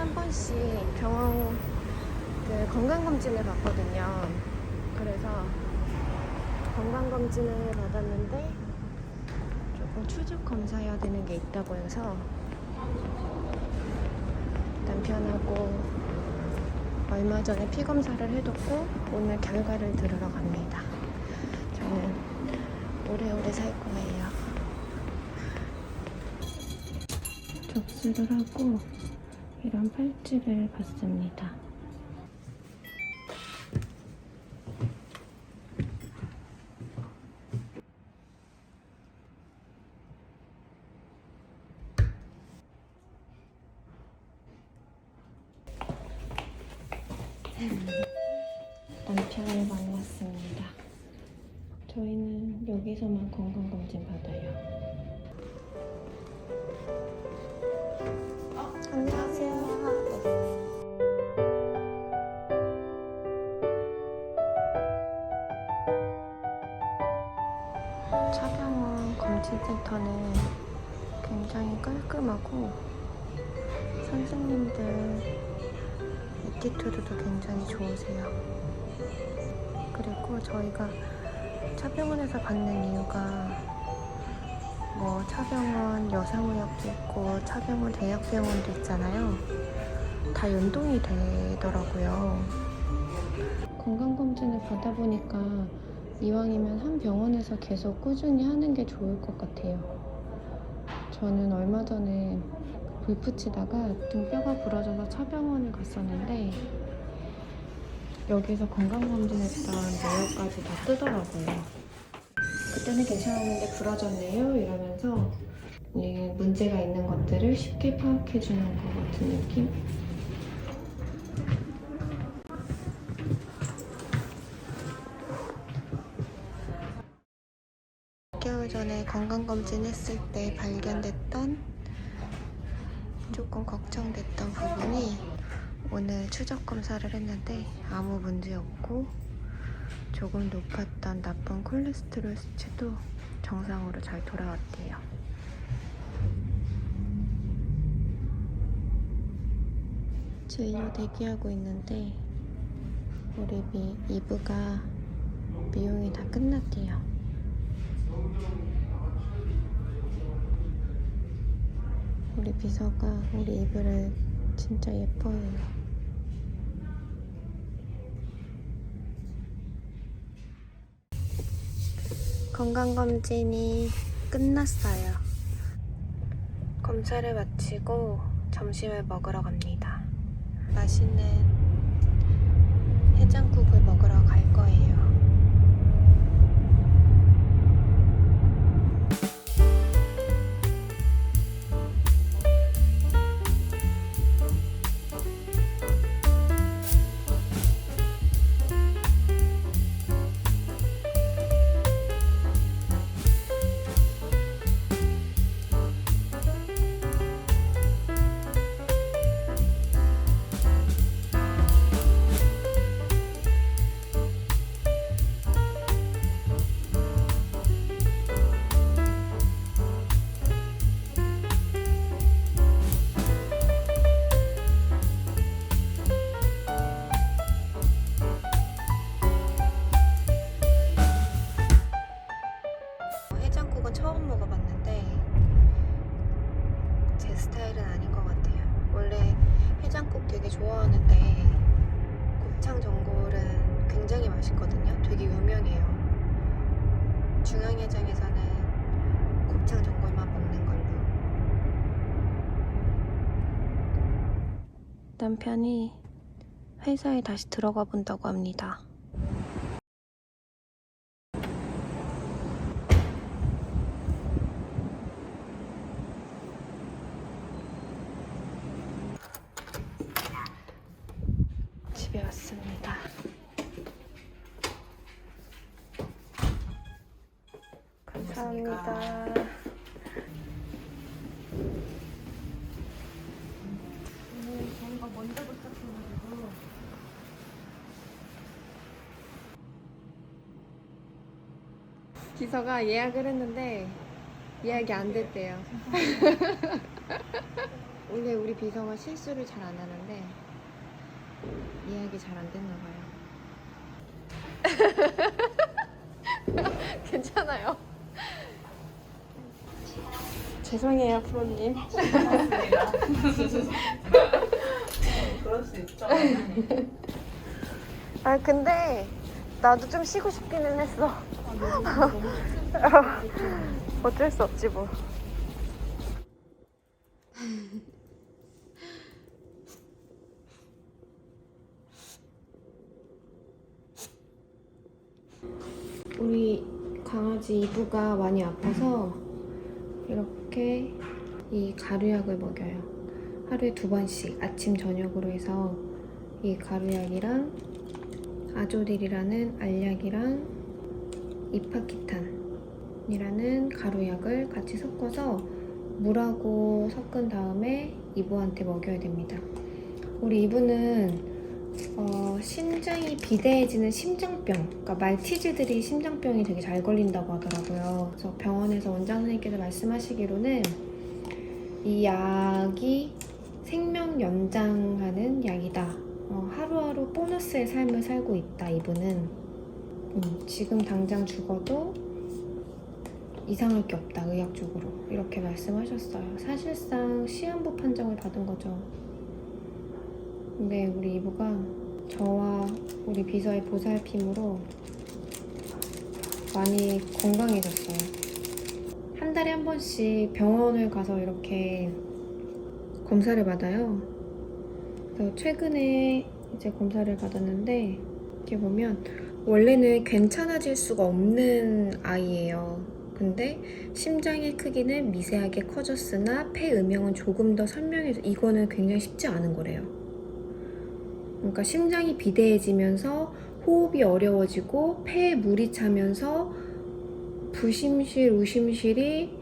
한 번씩 병원 건강검진을 받거든요. 그래서 건강검진을 받았는데 조금 추적 검사해야 되는 게 있다고 해서 남편하고 얼마 전에 피 검사를 해뒀고 오늘 결과를 들으러 갑니다. 저는 오래오래 살 거예요. 접수를 하고 이런 팔찌를 받습니다. 남편을 만났습니다. 저희는 여기서만 건강검진 받아요. 안녕하세요. 차병원 검진센터는 굉장히 깔끔하고 선생님들 애티튜드도 굉장히 좋으세요. 그리고 저희가 차병원에서 받는 이유가 뭐 차병원 여성의학도 있고 차병원 대학병원도 있잖아요. 다 연동이 되더라고요. 건강검진을 받아보니까 이왕이면 한 병원에서 계속 꾸준히 하는 게 좋을 것 같아요. 저는 얼마 전에 불 붙이다가 등뼈가 부러져서 차병원을 갔었는데 여기서 건강검진했던 내역까지 다 뜨더라고요. 그때는 괜찮았는데 부러졌네요 이러면서 문제가 있는 것들을 쉽게 파악해주는 것 같은 느낌? 몇 개월 전에 건강검진 했을 때 발견됐던 조금 걱정됐던 부분이 오늘 추적 검사를 했는데 아무 문제 없고 조금 높았던 나쁜 콜레스테롤 수치도 정상으로 잘 돌아왔대요. 진료 대기하고 있는데 우리 이브가 미용이 다 끝났대요. 우리 비서가 우리 이브를 진짜 예뻐해요. 건강검진이 끝났어요. 검사를 마치고 점심을 먹으러 갑니다. 맛있는 해장국을 먹으러 갈 거예요. 해장국은 처음 먹어봤는데 제 스타일은 아닌 것 같아요. 원래 해장국 되게 좋아하는데 곱창 전골은 굉장히 맛있거든요. 되게 유명해요. 중앙해장에서는 곱창 전골만 먹는 걸로. 남편이 회사에 다시 들어가 본다고 합니다. 집에 왔습니다. 감사합니다. 오늘 저희가 먼저 도착해가지고 기서가 예약을 했는데 예약이 안 됐대요. 원래 우리 비서가 실수를 잘 안 하는데 이야기 잘 안 됐나 봐요. 괜찮아요. 죄송해요, 프로님. 그럴 수 있죠. 아 근데 나도 좀 쉬고 싶기는 했어. 어쩔 수 없지 뭐. 우리 강아지 이브가 많이 아파서 이렇게 이 가루약을 먹여요. 하루에 2번씩 아침 저녁으로 해서 이 가루약이랑 아조딜이라는 알약이랑 이파키탄이라는 가루약을 같이 섞어서 물하고 섞은 다음에 이브한테 먹여야 됩니다. 우리 이브는 신장이 비대해지는 심장병, 그러니까 말티즈들이 심장병이 되게 잘 걸린다고 하더라고요. 그래서 병원에서 원장 선생님께서 말씀하시기로는 이 약이 생명 연장하는 약이다. 하루하루 보너스의 삶을 살고 있다, 이분은. 지금 당장 죽어도 이상할 게 없다, 의학적으로. 이렇게 말씀하셨어요. 사실상 시한부 판정을 받은 거죠. 근데 우리 이브가 저와 우리 비서의 보살핌으로 많이 건강해졌어요. 한 달에 한 번씩 병원을 가서 이렇게 검사를 받아요. 그래서 최근에 이제 검사를 받았는데 이렇게 보면 원래는 괜찮아질 수가 없는 아이예요. 근데 심장의 크기는 미세하게 커졌으나 폐 음영은 조금 더 선명해서 이거는 굉장히 쉽지 않은 거래요. 그러니까 심장이 비대해지면서 호흡이 어려워지고 폐에 물이 차면서 부심실, 우심실이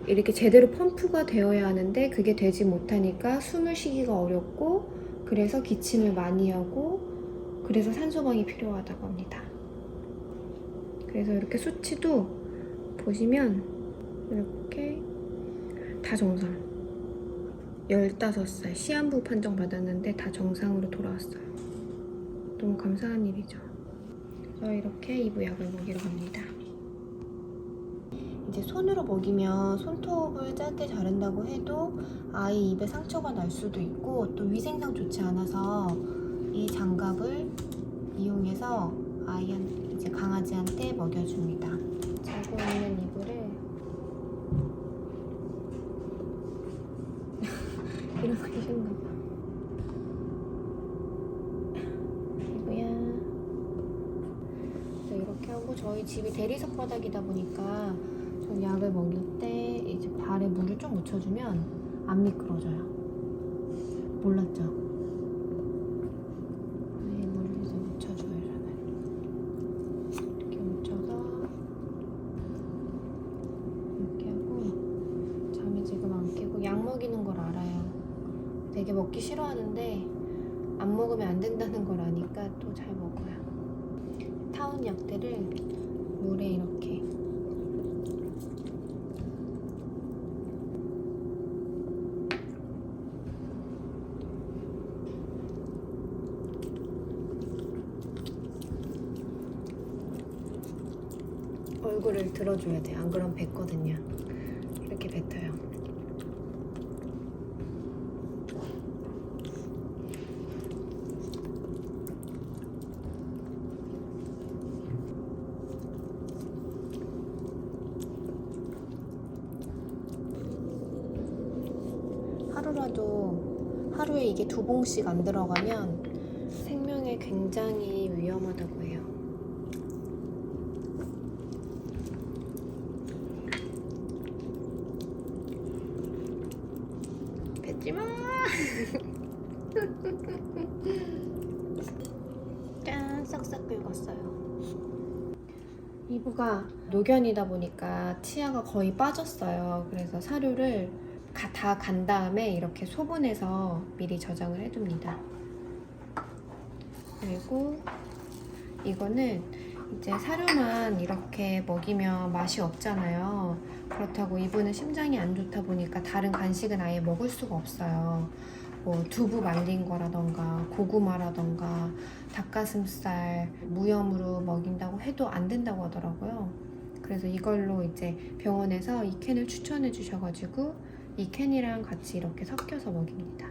이렇게 제대로 펌프가 되어야 하는데 그게 되지 못하니까 숨을 쉬기가 어렵고 그래서 기침을 많이 하고 그래서 산소방이 필요하다고 합니다. 그래서 이렇게 수치도 보시면 이렇게 다 정상. 15살 시한부 판정 받았는데 다 정상으로 돌아왔어요. 너무 감사한 일이죠. 그래서 이렇게 이브약을 먹이러 갑니다. 이제 손으로 먹이면 손톱을 짧게 자른다고 해도 아이 입에 상처가 날 수도 있고 또 위생상 좋지 않아서 이 장갑을 이용해서 이제 강아지한테 먹여줍니다. 자고 있는 이브를 일어나기 싫나 봐. 이거야. 이렇게 하고 저희 집이 대리석 바닥이다 보니까 저 약을 먹일 때 이제 발에 물을 좀 묻혀주면 안 미끄러져요. 몰랐죠? 발에 물을 이제 묻혀줘요, 저는. 이렇게 묻혀서 이렇게 하고 잠이 지금 안 깨고 약 먹이는 걸 알아요. 되게 먹기 싫어하는데 안 먹으면 안 된다는 걸 아니까 또 잘 먹어요. 타운 약들을 물에 이렇게 얼굴을 들어줘야 돼요. 안 그러면 뱉거든요. 이렇게 뱉어요. 하루에 이게 2봉씩 안 들어가면 생명에 굉장히 위험하다고 해요. 뱉지마! 짠! 싹싹 긁었어요. 이브가 노견이다 보니까 치아가 거의 빠졌어요. 그래서 사료를 다 간 다음에 이렇게 소분해서 미리 저장을 해둡니다. 그리고 이거는 이제 사료만 이렇게 먹이면 맛이 없잖아요. 그렇다고 이분은 심장이 안 좋다 보니까 다른 간식은 아예 먹을 수가 없어요. 뭐 두부 말린 거라던가 고구마라던가 닭가슴살 무염으로 먹인다고 해도 안 된다고 하더라고요. 그래서 이걸로 이제 병원에서 이 캔을 추천해 주셔가지고 이 캔이랑 같이 이렇게 섞여서 먹입니다.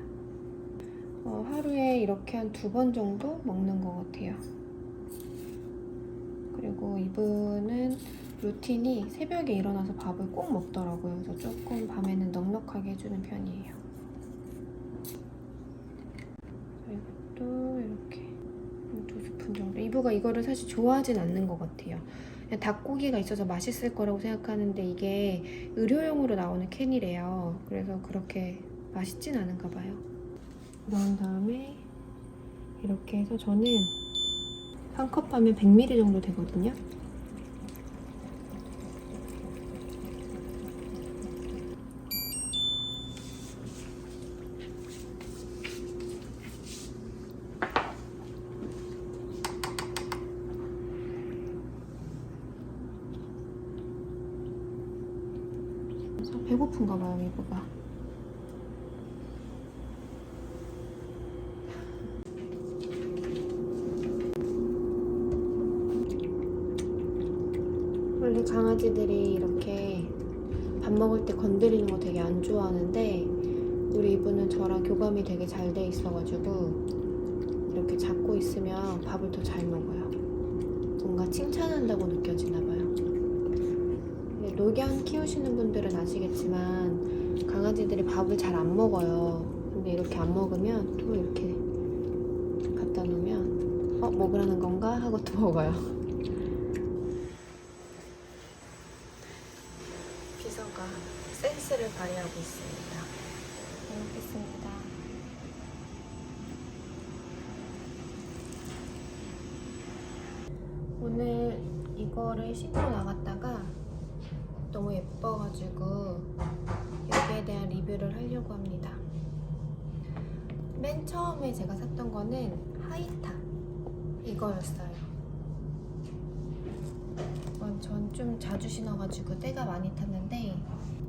하루에 이렇게 한 2번 정도 먹는 것 같아요. 그리고 이분은 루틴이 새벽에 일어나서 밥을 꼭 먹더라고요. 그래서 조금 밤에는 넉넉하게 해주는 편이에요. 그리고 또 이렇게 2스푼 정도. 이브가 이거를 사실 좋아하진 않는 것 같아요. 그냥 닭고기가 있어서 맛있을 거라고 생각하는데 이게 의료용으로 나오는 캔이래요. 그래서 그렇게 맛있진 않은가 봐요. 그런 다음에 이렇게 해서 저는 한 컵 하면 100ml 정도 되거든요. 그래서 배고픈가 봐요, 이거가. 원래 강아지들이 이렇게 밥 먹을 때 건드리는 거 되게 안 좋아하는데 우리 이분은 저랑 교감이 되게 잘 돼 있어가지고 이렇게 잡고 있으면 밥을 더 잘 먹어요. 뭔가 칭찬한다고 느껴지나 봐요. 노견 키우시는 분들은 아시겠지만 강아지들이 밥을 잘 안 먹어요. 근데 이렇게 안 먹으면 또 이렇게 갖다 놓으면 먹으라는 건가? 하고 또 먹어요. 비서가 센스를 발휘하고 있습니다. 잘 먹겠습니다. 오늘 이거를 신고 나갔다가 너무 예뻐가지고 여기에 대한 리뷰를 하려고 합니다. 맨 처음에 제가 샀던 거는 하이탑 이거였어요. 전 좀 자주 신어가지고 때가 많이 탔는데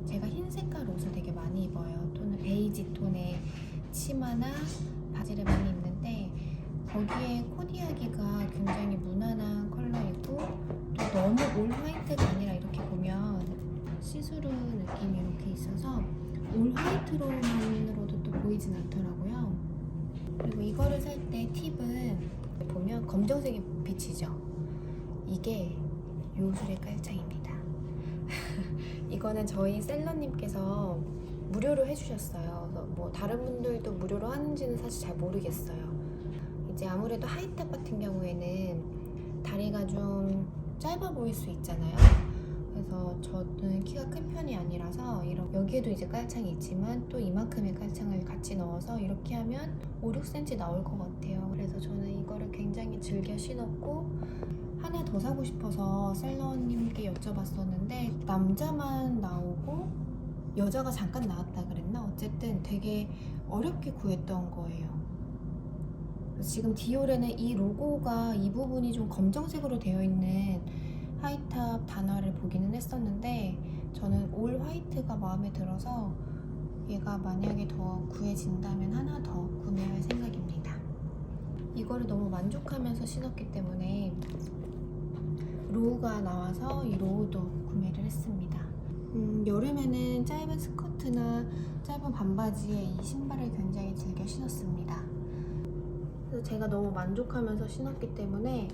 제가 흰 색깔 옷을 되게 많이 입어요. 또는 베이지 톤의 치마나 바지를 많이 입는데 거기에 코디하기가 굉장히 무난한 컬러이고 또 너무 올 화이트가 아니라 이렇게 보면 시스루 느낌이 이렇게 있어서 올 화이트로만으로도 또 보이진 않더라고요. 그리고 이거를 살 때 팁은 보면 검정색이 비치죠. 이게 요술의 깔창입니다. 이거는 저희 셀러님께서 무료로 해주셨어요. 그래서 뭐 다른 분들도 무료로 하는지는 사실 잘 모르겠어요. 이제 아무래도 하이탑 같은 경우에는 다리가 좀 짧아 보일 수 있잖아요. 그래서 저는 키가 큰 편이 아니라서 여기에도 이제 깔창이 있지만 또 이만큼의 깔창을 같이 넣어서 이렇게 하면 5-6cm 나올 것 같아요. 그래서 저는 이거를 굉장히 즐겨 신었고 하나 더 사고 싶어서 셀러님께 여쭤봤었는데 남자만 나오고 여자가 잠깐 나왔다 그랬나? 어쨌든 되게 어렵게 구했던 거예요. 지금 디올에는 이 로고가 이 부분이 좀 검정색으로 되어 있는 하이탑 단화를 보기는 했었는데 저는 올 화이트가 마음에 들어서 얘가 만약에 더 구해진다면 하나 더 구매할 생각입니다. 이거를 너무 만족하면서 신었기 때문에 로우가 나와서 이 로우도 구매를 했습니다. 여름에는 짧은 스커트나 짧은 반바지에 이 신발을 굉장히 즐겨 신었습니다. 그래서 제가 너무 만족하면서 신었기 때문에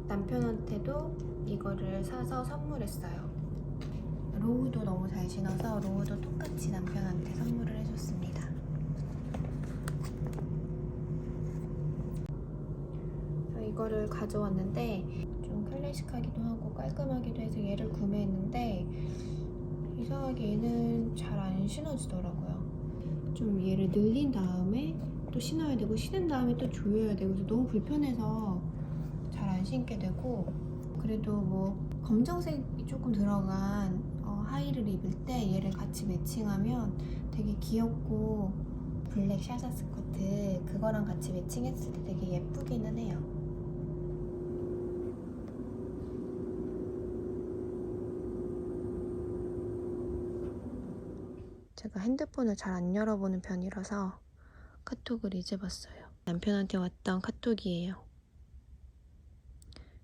남편한테도 이거를 사서 선물했어요. 로우도 너무 잘 신어서 로우도 똑같이 남편한테 선물을 해줬습니다. 그래서 이거를 가져왔는데 좀 클래식하기도 하고 깔끔하기도 해서 얘를 구매했는데 이상하게 얘는 잘 안 신어지더라고요. 좀 얘를 늘린 다음에 또 신어야 되고 신은 다음에 또 조여야 되고 그래서 너무 불편해서 잘 안 신게 되고 그래도 뭐 검정색이 조금 들어간 하의를 입을 때 얘를 같이 매칭하면 되게 귀엽고 블랙 샤자 스커트 그거랑 같이 매칭했을 때 되게 예쁘기는 해요. 제가 핸드폰을 잘 안 열어보는 편이라서 카톡을 이제 봤어요. 남편한테 왔던 카톡이에요.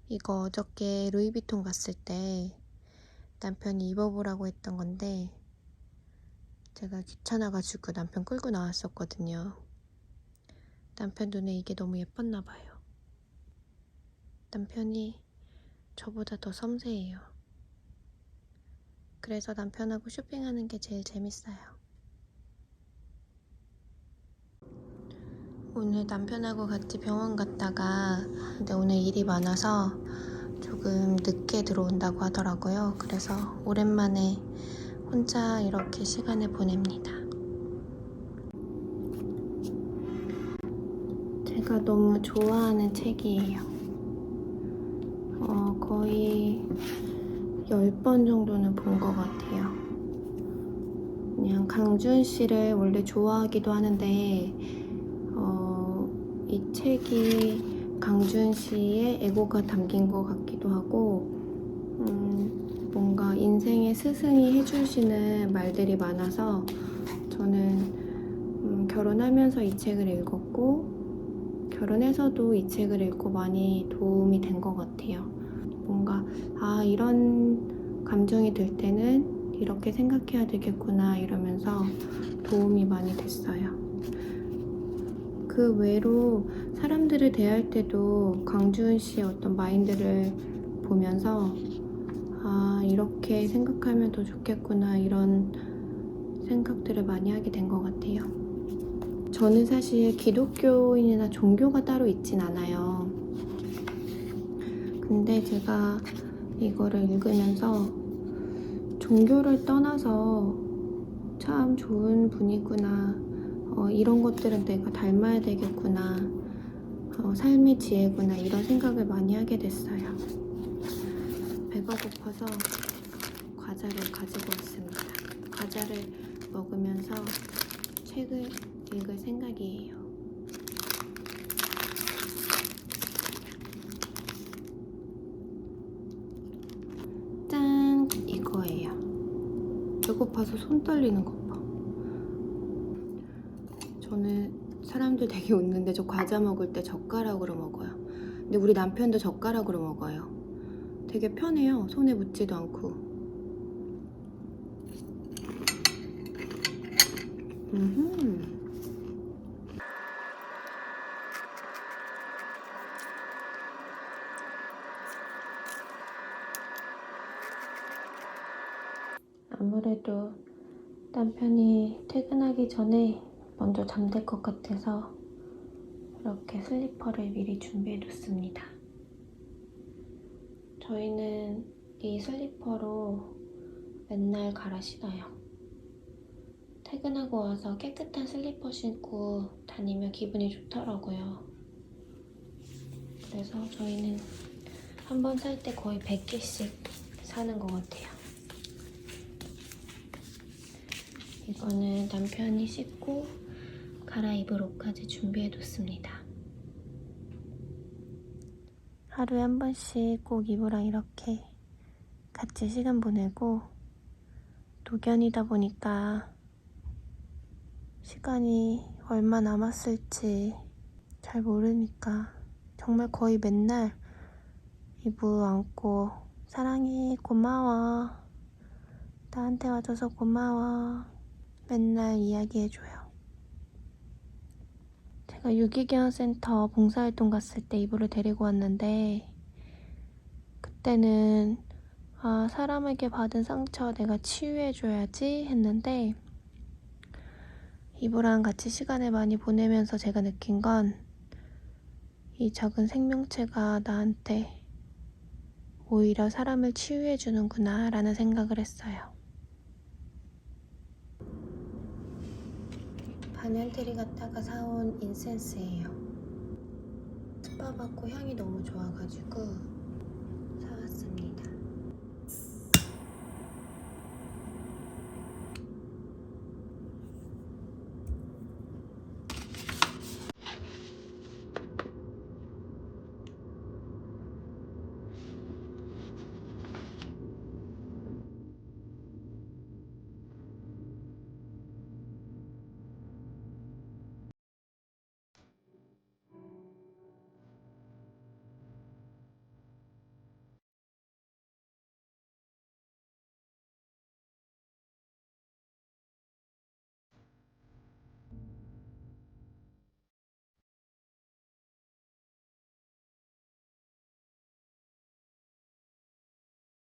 이거 어저께 루이비통 갔을 때 남편이 입어보라고 했던 건데 제가 귀찮아가지고 남편 끌고 나왔었거든요. 남편 눈에 이게 너무 예뻤나 봐요. 남편이 저보다 더 섬세해요. 그래서 남편하고 쇼핑하는 게 제일 재밌어요. 오늘 남편하고 같이 병원 갔다가 근데 오늘 일이 많아서 조금 늦게 들어온다고 하더라고요. 그래서 오랜만에 혼자 이렇게 시간을 보냅니다. 제가 너무 좋아하는 책이에요. 거의 10번 정도는 본 것 같아요. 그냥 강준 씨를 원래 좋아하기도 하는데 이 책이 강준 씨의 애고가 담긴 것 같기도 하고 뭔가 인생의 스승이 해주시는 말들이 많아서 저는 결혼하면서 이 책을 읽었고 결혼해서도 이 책을 읽고 많이 도움이 된 것 같아요. 뭔가 이런 감정이 들 때는 이렇게 생각해야 되겠구나 이러면서 도움이 많이 됐어요. 그 외로 사람들을 대할 때도 강주은 씨의 어떤 마인드를 보면서 이렇게 생각하면 더 좋겠구나 이런 생각들을 많이 하게 된 것 같아요. 저는 사실 기독교인이나 종교가 따로 있진 않아요. 근데 제가 이거를 읽으면서 종교를 떠나서 참 좋은 분이구나. 이런 것들은 내가 닮아야 되겠구나. 삶의 지혜구나. 이런 생각을 많이 하게 됐어요. 배가 고파서 과자를 가지고 왔습니다. 과자를 먹으면서 책을 읽을 생각이에요. 짠! 이거예요. 배고파서 손 떨리는 것 봐. 저는 사람들 되게 웃는데 저 과자 먹을 때 젓가락으로 먹어요. 근데 우리 남편도 젓가락으로 먹어요. 되게 편해요. 손에 묻지도 않고. 아무래도 남편이 퇴근하기 전에 먼저 잠들 것 같아서 이렇게 슬리퍼를 미리 준비해 뒀습니다. 저희는 이 슬리퍼로 맨날 갈아 신어요. 퇴근하고 와서 깨끗한 슬리퍼 신고 다니면 기분이 좋더라고요. 그래서 저희는 한 번 살 때 거의 100개씩 사는 것 같아요. 이거는 남편이 씻고 갈아입을 옷까지 준비해뒀습니다. 하루에 한 번씩 꼭 이브랑 이렇게 같이 시간 보내고 노견이다 보니까 시간이 얼마 남았을지 잘 모르니까 정말 거의 맨날 이브 안고 사랑해, 고마워, 나한테 와줘서 고마워 맨날 이야기해줘요. 제가 유기견센터 봉사활동 갔을 때 이브를 데리고 왔는데 그때는 사람에게 받은 상처 내가 치유해줘야지 했는데 이브랑 같이 시간을 많이 보내면서 제가 느낀 건 이 작은 생명체가 나한테 오히려 사람을 치유해주는구나 라는 생각을 했어요. 반얀트리 갔다가 사온 인센스예요. 스파 받고 향이 너무 좋아가지고